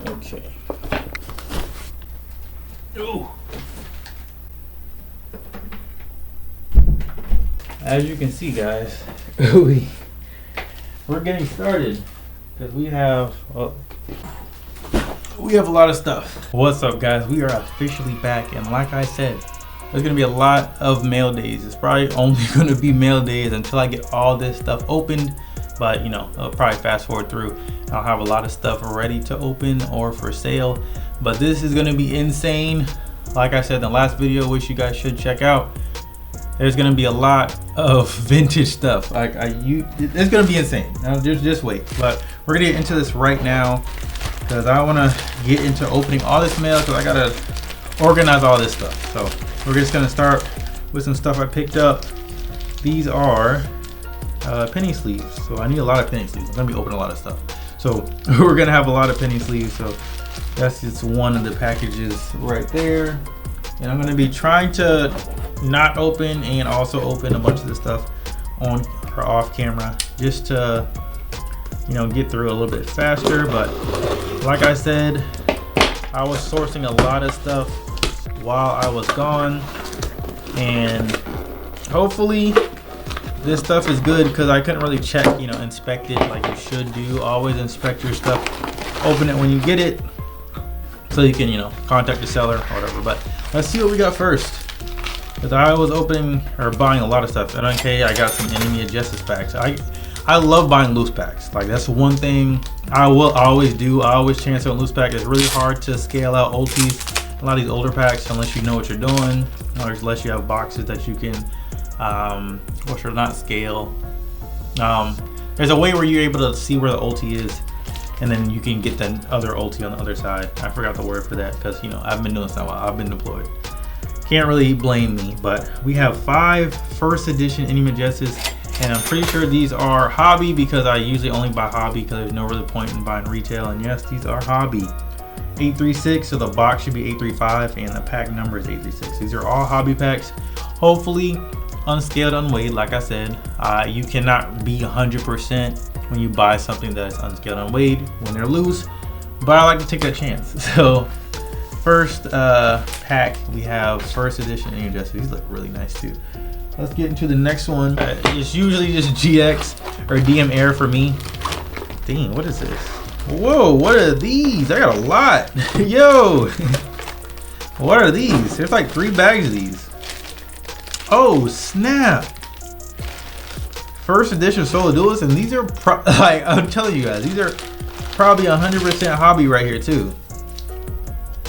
Okay. Ooh. As you can see, guys, we're getting started because we have a lot of stuff. What's up, guys? We are officially back, and like I said, there's gonna be a lot of mail days. It's probably only gonna be mail days until I get all this stuff opened. But you know, I'll probably fast forward through. I'll have a lot of stuff ready to open or for sale. But this is gonna be insane. Like I said in the last video, which you guys should check out, there's gonna be a lot of vintage stuff. It's gonna be insane. Now just wait. But we're gonna get into this right now because I wanna get into opening all this mail because I gotta organize all this stuff. So we're just gonna start with some stuff I picked up. These are penny sleeves. So I need a lot of penny sleeves. I'm gonna be opening a lot of stuff. So we're gonna have a lot of penny sleeves. So that's just one of the packages right there. And I'm gonna be trying to not open and also open a bunch of the stuff on or off camera just to, you know, get through a little bit faster. But like I said, I was sourcing a lot of stuff while I was gone, and hopefully this stuff is good because I couldn't really check, you know, inspect it like you should do. Always inspect your stuff, open it when you get it so you can, you know, contact the seller or whatever. But let's see what we got first. Because I was opening or buying a lot of stuff. And okay, I got some Enemy of Justice packs. I love buying loose packs. Like, that's one thing I will always do. I always chance on loose packs. It's really hard to scale out ultis. A lot of these older packs, unless you know what you're doing, or unless you have boxes that you can, or should not scale. There's a way where you're able to see where the ulti is, and then you can get the other ulti on the other side. I forgot the word for that because, you know, I've been doing this a while. I've been deployed. Can't really blame me, but we have 5 first edition Enemy of Justice, and I'm pretty sure these are hobby because I usually only buy hobby because there's no really point in buying retail. And yes, these are hobby. 836, so the box should be 835 and the pack number is 836. These are all hobby packs, hopefully unscaled, unweighed. Like I said, you cannot be 100% when you buy something that's unscaled, unweighed when they're loose, but I like to take that chance. So first pack, we have first edition Enemy of Justice. These look really nice too. Let's get into the next one. It's usually just GX or DM Air for me. Dang, what is this? Whoa, what are these? I got a lot. Yo, what are these? There's like 3 bags of these. Oh snap. First edition solo duelists, and these are like, I'm telling you guys, these are probably 100% hobby right here too.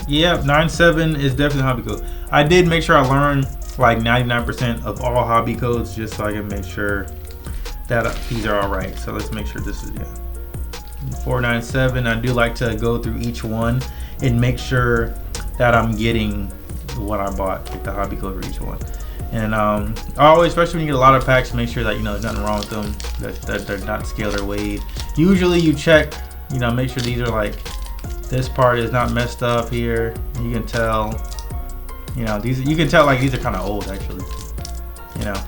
Yep, 97 is definitely hobby code. I did make sure I learned like 99% of all hobby codes just so I can make sure that these are all right. So let's make sure this is, yeah, 497. I do like to go through each one and make sure that I'm getting what I bought, like the hobby code for each one. And always, especially when you get a lot of packs, make sure that, you know, there's nothing wrong with them, that they're not scaled or weighed. Usually you check, you know, make sure these are like, this part is not messed up here. You can tell, you know, these, you can tell like these are kind of old actually, you know.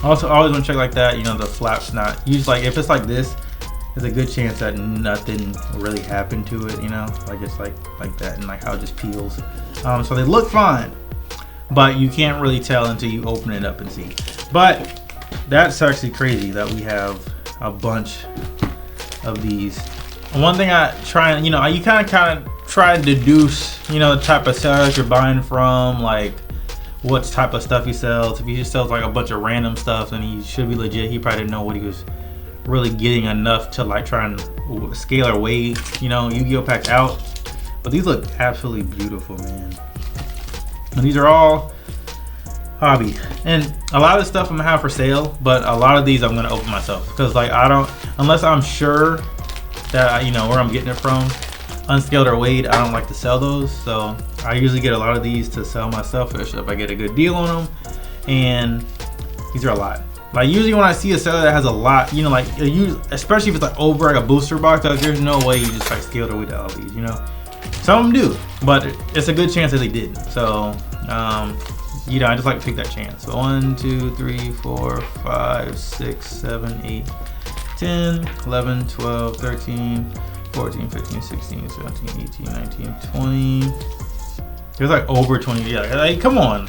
Also, always want to check like that, you know, the flap's not, usually like if it's like this, there's a good chance that nothing really happened to it, you know, like it's like that, and like how it just peels. So they look fine, but you can't really tell until you open it up and see. But that's actually crazy that we have a bunch of these. One thing I try and, you know, you kind of try and deduce, you know, the type of sellers you're buying from, like what type of stuff he sells. If he just sells like a bunch of random stuff, then he should be legit. He probably didn't know what he was really getting enough to like try and scale or weigh, you know, Yu-Gi-Oh packs out. But these look absolutely beautiful, man. And these are all hobby, and a lot of stuff I'm gonna have for sale, but a lot of these I'm gonna open myself because, like, I don't, unless I'm sure that, you know, where I'm getting it from, unscaled or weighed, I don't like to sell those. So I usually get a lot of these to sell myself if I get a good deal on them, and these are a lot. Like, usually when I see a seller that has a lot, you know, like, especially if it's like over like a booster box, like, there's no way you just like scaled or weighed all these, you know. Some of them do, but it's a good chance that they didn't. So you know, I just like to take that chance. So 1, 2, 3, 4, 5, 6, 7, 8, 10, 11, 12, 13, 14, 15, 16, 17, 18, 19, 20. There's like over 20. Yeah, like come on.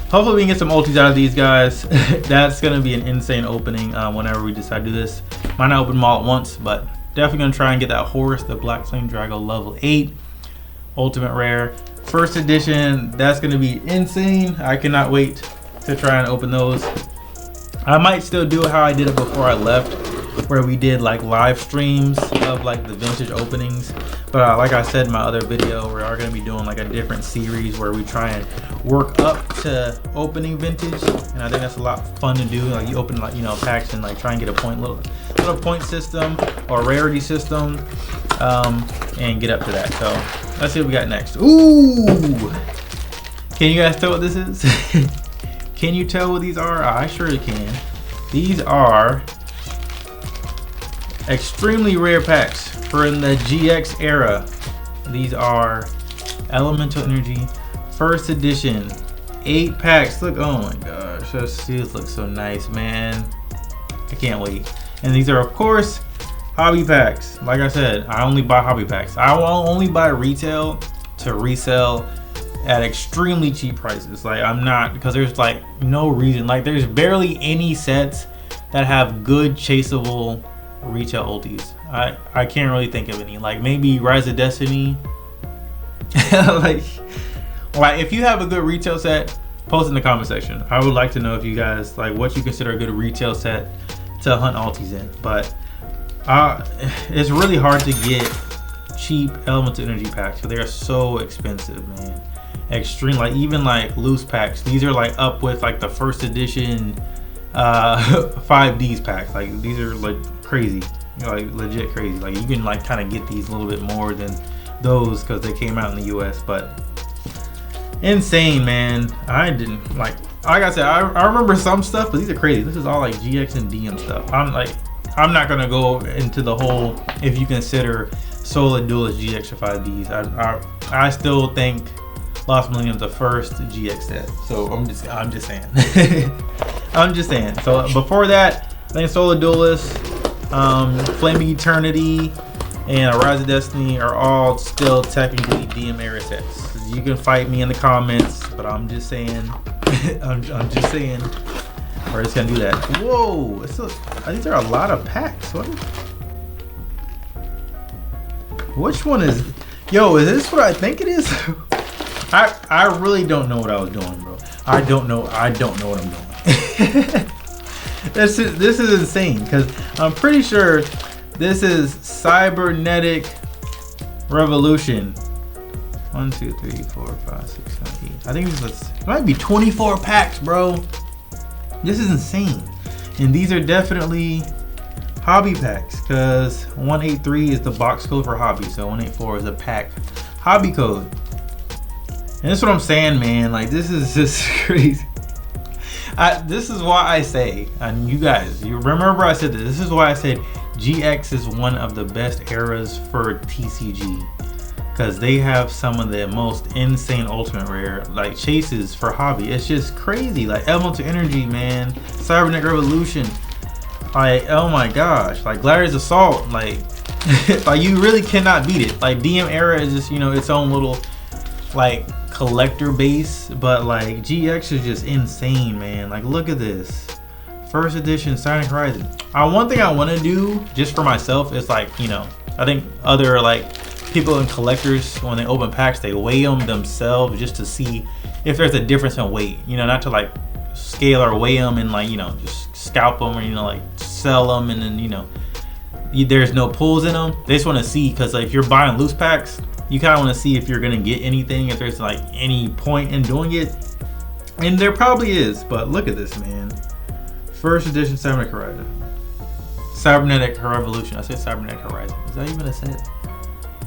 Hopefully we can get some ultis out of these guys. That's gonna be an insane opening whenever we decide to do this. Might not open them all at once, but definitely gonna try and get that horse, the Black Flame Drago level 8 ultimate rare. First edition, that's gonna be insane. I cannot wait to try and open those. I might still do it how I did it before I left, where we did like live streams of like the vintage openings. But like I said in my other video, we are going to be doing like a different series where we try and work up to opening vintage, and I think that's a lot of fun to do. Like you open like, you know, packs and like try and get a little point system or rarity system, and get up to that. So let's see what we got next. Ooh, can you guys tell what this is? Can you tell what these are? I surely can. These are extremely rare packs for in the GX era. These are Elemental Energy first edition, 8 packs. Look, oh my gosh, these look so nice, man. I can't wait. And these are of course hobby packs. Like I said, I only buy hobby packs. I will only buy retail to resell at extremely cheap prices. Like I'm not, because there's like no reason, like there's barely any sets that have good chaseable retail ultis. I can't really think of any. Like maybe Rise of Destiny. like if you have a good retail set, post in the comment section. I would like to know if you guys like what you consider a good retail set to hunt ultis in. But it's really hard to get cheap Elemental Energy packs because they are so expensive, man. Extreme, like even like loose packs, these are like up with like the first edition 5Ds packs. Like these are like crazy, you know, like legit crazy. Like you can like kind of get these a little bit more than those because they came out in the US. But insane, man. I didn't like I said, I remember some stuff, but these are crazy. This is all like GX and DM stuff. I'm not gonna go into the whole if you consider Solar Duelist GX or 5Ds. I still think Lost Millennium's the first GX set. So I'm just saying. I'm just saying. So before that, I think Solar Duelist, Flaming Eternity, and Rise of Destiny are all still technically DM era sets. You can fight me in the comments, but I'm just saying. I'm just saying. We're just gonna do that. Whoa! These are a lot of packs. Which one is? Yo, is this what I think it is? I really don't know what I was doing, bro. I don't know what I'm doing. This is insane because I'm pretty sure this is Cybernetic Revolution. 1, 2, 3, 4, 5, 6, 7, 8. I think it might be 24 packs, bro. This is insane. And these are definitely hobby packs because 183 is the box code for hobby, so 184 is a pack hobby code. And that's what I'm saying, man. Like this is just crazy. This is why I say, and you guys, you remember I said this. This is why I said GX is one of the best eras for TCG because they have some of the most insane ultimate rare like chases for hobby. It's just crazy. Like Elemental Energy, man. Cybernetic Revolution. Like oh my gosh. Like Gladiator's Assault. Like like you really cannot beat it. Like DM era is just, you know, its own little like collector base, but like GX is just insane, man. Like look at this first edition Sonic Horizon. One thing I want to do just for myself is like, you know, I think other like people and collectors when they open packs, they weigh them themselves just to see if there's a difference in weight, you know, not to like scale or weigh them and like, you know, just scalp them or, you know, like sell them and then, you know, there's no pulls in them. They just want to see because like if you're buying loose packs, you kind of want to see if you're gonna get anything, if there's like any point in doing it, and there probably is. But look at this, man. First edition Cybernetic Horizon. Cybernetic Revolution. I said Cybernetic Horizon. Is that even a set?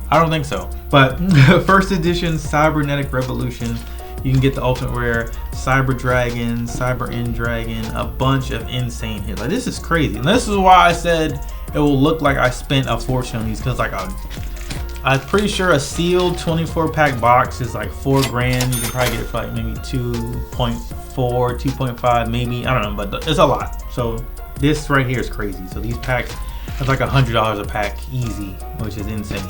I don't think so. But first edition Cybernetic Revolution. You can get the ultimate rare Cyber Dragon, Cyber End Dragon, a bunch of insane hits. Like this is crazy, and this is why I said it will look like I spent a fortune on these because like I'm pretty sure a sealed 24 pack box is like $4 grand. You can probably get it for like maybe 2.4, 2.5 maybe, I don't know, but it's a lot. So this right here is crazy. So these packs It's like $100 a pack, easy, which is insane.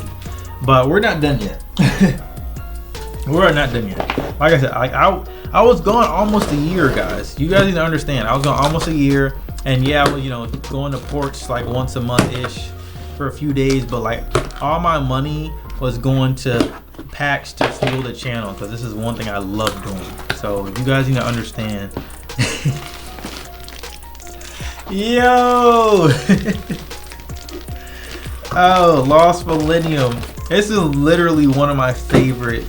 But we're not done yet. We're not done yet. Like I said, I was gone almost a year, guys. You guys need to understand. I was gone almost a year, and yeah, I was, you know, going to ports like once a month ish for a few days. But like all my money was going to packs to fuel the channel, because this is one thing I love doing. So you guys need to understand. Yo. Oh, Lost Millennium. This is literally one of my favorite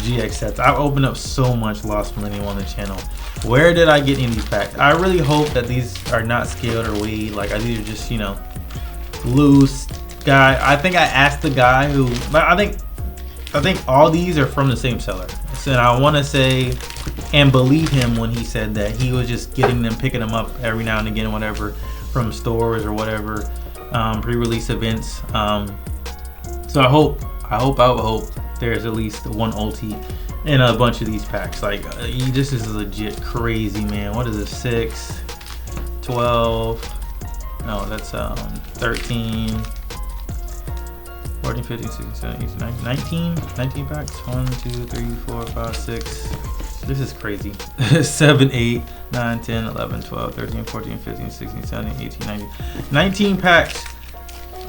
GX sets. I've opened up so much Lost Millennium on the channel. Where did I get in these packs? I really hope that these are not scaled or weighed. Like, these are just, you know, loose. Guy, I think I asked the guy who, I think all these are from the same seller. So, and I want to say and believe him when he said that he was just getting them, picking them up every now and again, whatever, from stores or whatever, pre-release events. So I hope there's at least one ulti in a bunch of these packs. Like, this is legit crazy, man. What is this? 6, 12, no, that's 13, 14, 15, 16, 17, 18, 19 packs. 1, 2, 3, 4, 5, 6. This is crazy. 7, 8, 9, 10, 11, 12, 13, 14, 15, 16, 17, 18, 19. 19 packs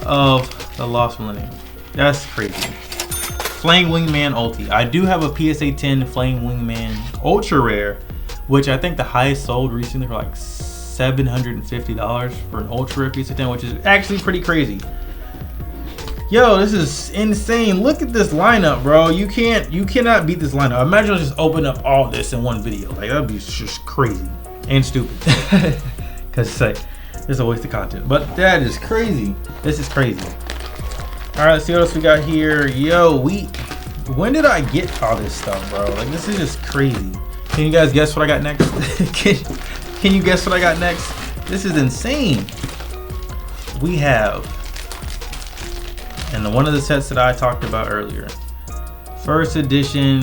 of the Lost Millennium. That's crazy. Flame Wingman ulti. I do have a PSA 10 Flame Wingman ultra rare, which I think the highest sold recently for like $750 for an ultra rare PSA 10, which is actually pretty crazy. Yo, this is insane. Look at this lineup, bro. You cannot beat this lineup. Imagine just open up all this in one video. Like, that'd be just crazy and stupid. Cause it's like, it's a waste of content. But that is crazy. This is crazy. All right, let's see what else we got here. Yo, when did I get all this stuff, bro? Like, this is just crazy. Can you guys guess what I got next? Can you guess what I got next? This is insane. We have, and one of the sets that I talked about earlier, first edition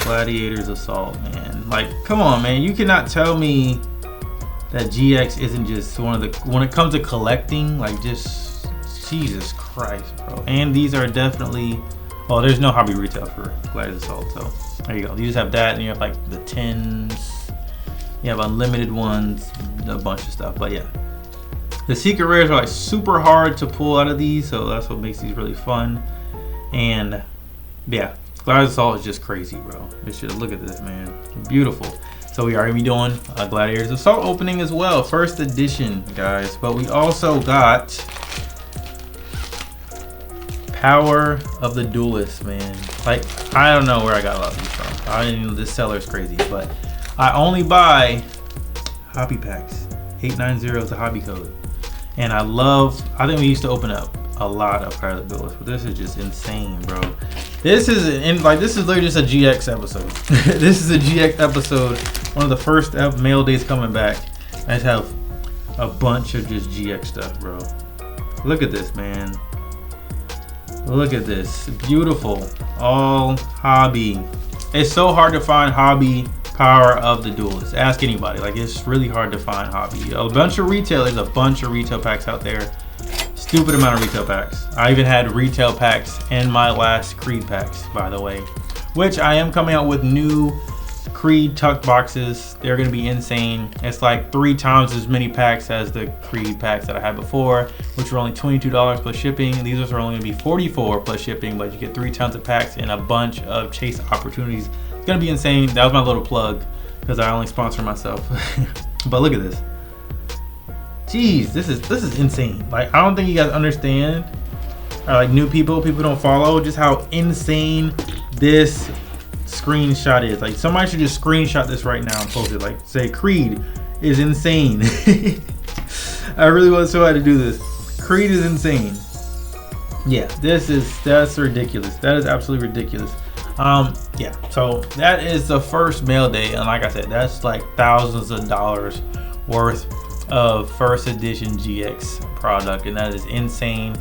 Gladiators Assault, man. Like, come on, man. You cannot tell me that GX isn't just one of the, when it comes to collecting, like, just Jesus Christ, bro. And these are definitely, well, there's no hobby retail for Gladiators Assault, so there you go. You just have that, and you have like the 10s, you have unlimited ones, a bunch of stuff. But yeah, the secret rares are like super hard to pull out of these, so that's what makes these really fun. And yeah, Gladiators Assault is just crazy, bro. You should look at this, man. Beautiful. So we are gonna be doing a Gladiators Assault opening as well, first edition, guys. But we also got Power of the Duelist, man. Like, I don't know where I got a lot of these from. I didn't know this seller is crazy, but I only buy hobby packs. 890 is the hobby code. And I think we used to open up a lot of Power of the Duelist, but this is just insane, bro. This is literally just a GX episode. This is a GX episode. One of the first mail days coming back. I just have a bunch of just GX stuff, bro. Look at this, man. Look at this. Beautiful. All hobby. It's so hard to find hobby Power of the Duelist. Ask anybody. Like, it's really hard to find hobby. A bunch of retailers, a bunch of retail packs out there. Stupid amount of retail packs. I even had retail packs in my last Creed packs, by the way. Which I am coming out with new Creed tucked boxes. They're gonna be insane. It's like 3 times as many packs as the Creed packs that I had before, which were only $22 plus shipping. These are only gonna be $44 plus shipping, but you get 3 tons of packs and a bunch of chase opportunities. It's gonna be insane. That was my little plug because I only sponsor myself. But look at this. Jeez, this is insane. Like, I don't think you guys understand, or like new people don't follow just how insane this screenshot is. Like, somebody should just screenshot this right now and post it. Like, say Creed is insane. I really want somebody to do this. Creed is insane. Yeah, that's ridiculous. That is absolutely ridiculous. Yeah, so that is the first mail day, and like I said, that's like thousands of dollars worth of first edition GX product, and that is insane.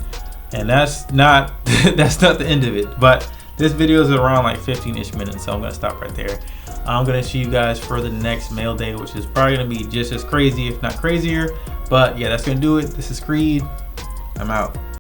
And that's not that's not the end of it, but this video is around like 15-ish minutes, so I'm gonna stop right there. I'm gonna see you guys for the next mail day, which is probably gonna be just as crazy, if not crazier. But yeah, that's gonna do it. This is Creed. I'm out.